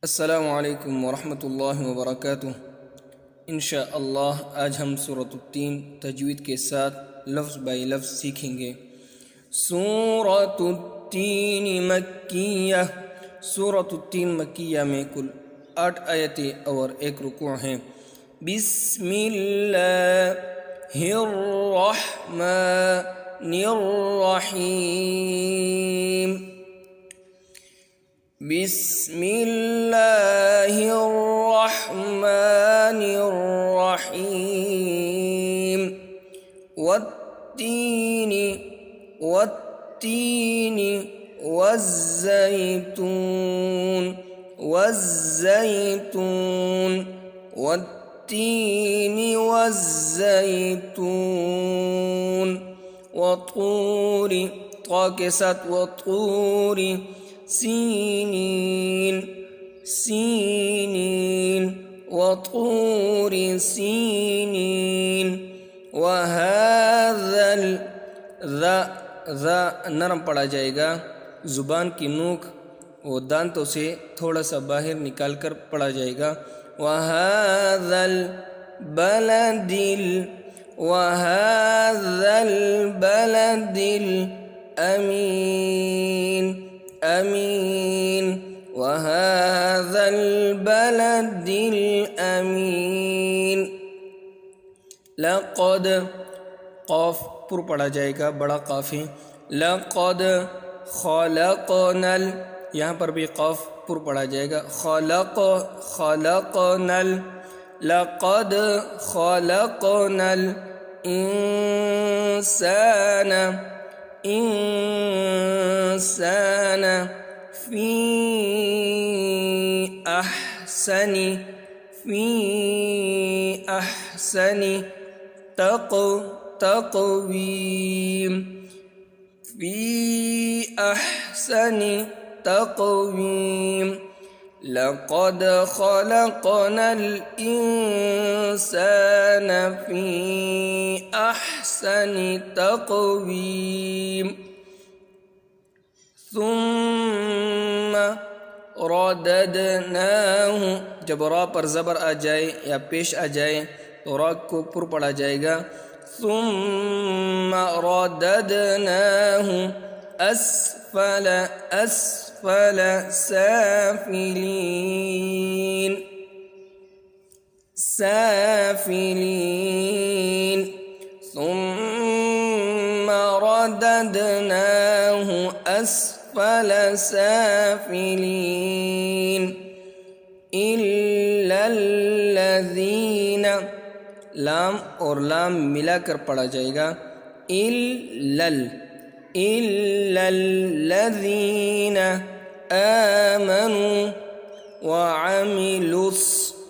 अस्सलामु अलैकुम वरहमतुल्लाहि वबरकातुह। इंशाअल्लाह आज हम सूरत-उत-तीन तजवीद के साथ लफ्ज़ बाय लफ्ज़ सीखेंगे। सूरत-उत-तीन मक्किया। सूरत-उत-तीन मक्किया में कुल 8 आयतें और 1 रुकू हैं। बिस्मिल्लाहिर्रहमानिर्रहीम। बिस्मिल्लाहिर्रहमानिर्रहीम। वत्तीनी वत्तीनी वज़्ज़ैतून वज़्ज़ैतून वत्तीनी वज़्ज़ैतून। वतूरी ता के साथ वतूरी। सीनीन सीनीन वतूरी सीनीन। वहाज़ल ज़ा नरम पड़ा जाएगा, ज़ुबान की नोक वो दांतों से थोड़ा सा बाहर निकाल कर पड़ा जाएगा। वहाज़ल बलदिल वहाज़ल बलदिल अमीन अमीन। वहाज़ल बलदिल अमीन। लक़द क़ाफ पुर पड़ा जाएगा, बड़ा क़ाफ है। लक़द ख़लक़नल, यहाँ पर भी क़ाफ पुर पड़ा जाएगा। ख़लक़नल लक़द ख़लक़नल इंसान इंसान फ़ी अहसनी तक़वीम फ़ी अहसनी तक़वीम। लक़द ख़लक़नल इंसान फ़ी अहसनी तक़वीम। सुम्मा रददनाहु, जब रा पर ज़बर आ जाए या पेश आ जाए तो रा को पुर पड़ा जाएगा। सुम्मा रददनाहु अस्फल अस्फल साफिलीन साफिलीन। सुम्मा रददनाहु अस्फल साफिलीन। इल्लल्लज़ीन, लाम और लाम मिलाकर पढ़ा जाएगा। इल्लल्लज़ीन आमनू वअमिलुस,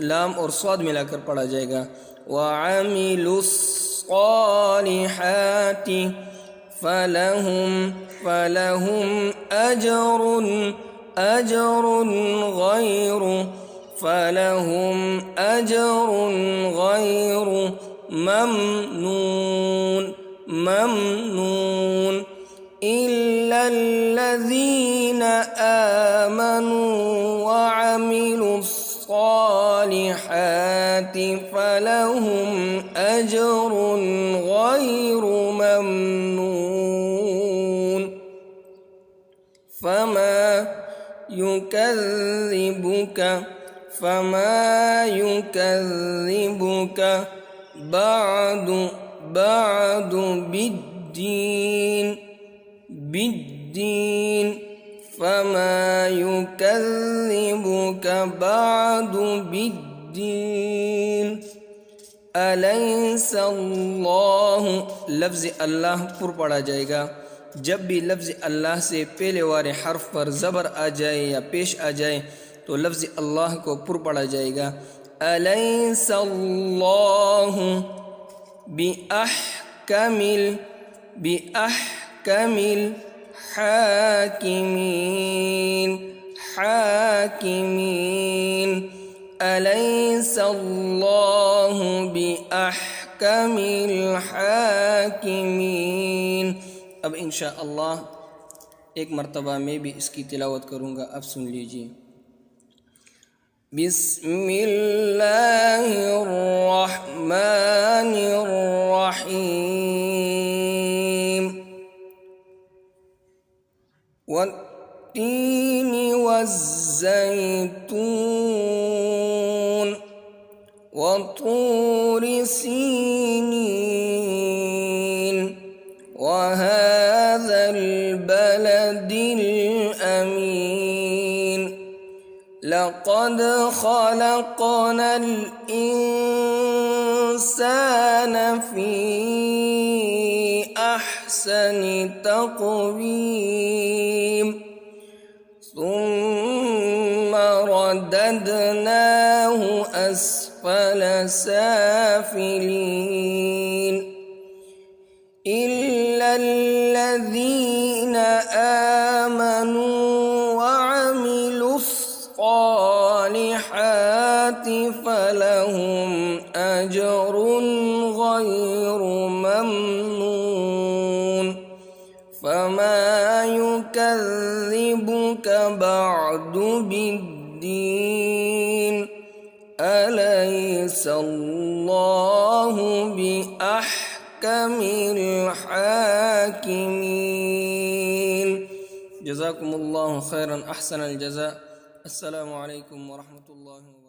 लाम और स्वाद मिलाकर पढ़ा जाएगा। वअमिलुस्सालिहाति फलहुम अजरुन गैरु ममनून। इल्लल्लज़ीन आमनू वअमिलुस्सालिहाति फलहुम अजरुन गैरु ममनून। फमा युकज़्ज़िबुक बादु बिद्दीन। फमा युकज़्ज़िबुक बादु बिद्दीन। अलैहिस्सलाहु, लफ्ज़ अल्लाह पुर पड़ा जाएगा। जब भी लफ्ज़ अल्लाह से पहले वाले हर्फ पर ज़बर आ जाए या पेश आ जाए तो लफ्ज़ अल्लाह को पुर पड़ा जाएगा। अलैहिस्सलाहु बिअहकमिल हाकिमीन। अलैहिस्सलाहु बिअहकमिल हाकिमीन। अब इंशाअल्लाह एक मरतबा मैं भी इसकी तिलावत करूँगा, आप सुन लीजिए। بسم الله الرحمن الرحيم والتين والزيتون وطور سينين وهذا البلد الأمين لقد خلقنا الإنسان في أحسن تقويم ثم رددناه أسفل سافلين إلا الذين آمنوا وعملوا الصالحات فلهم أجر غير ممنون فما يكذبك بعد بالدين أليس الله بأحكم الحاكمين جزاكم الله خيرا أحسن الجزاء السلام عليكم ورحمة الله وبركاته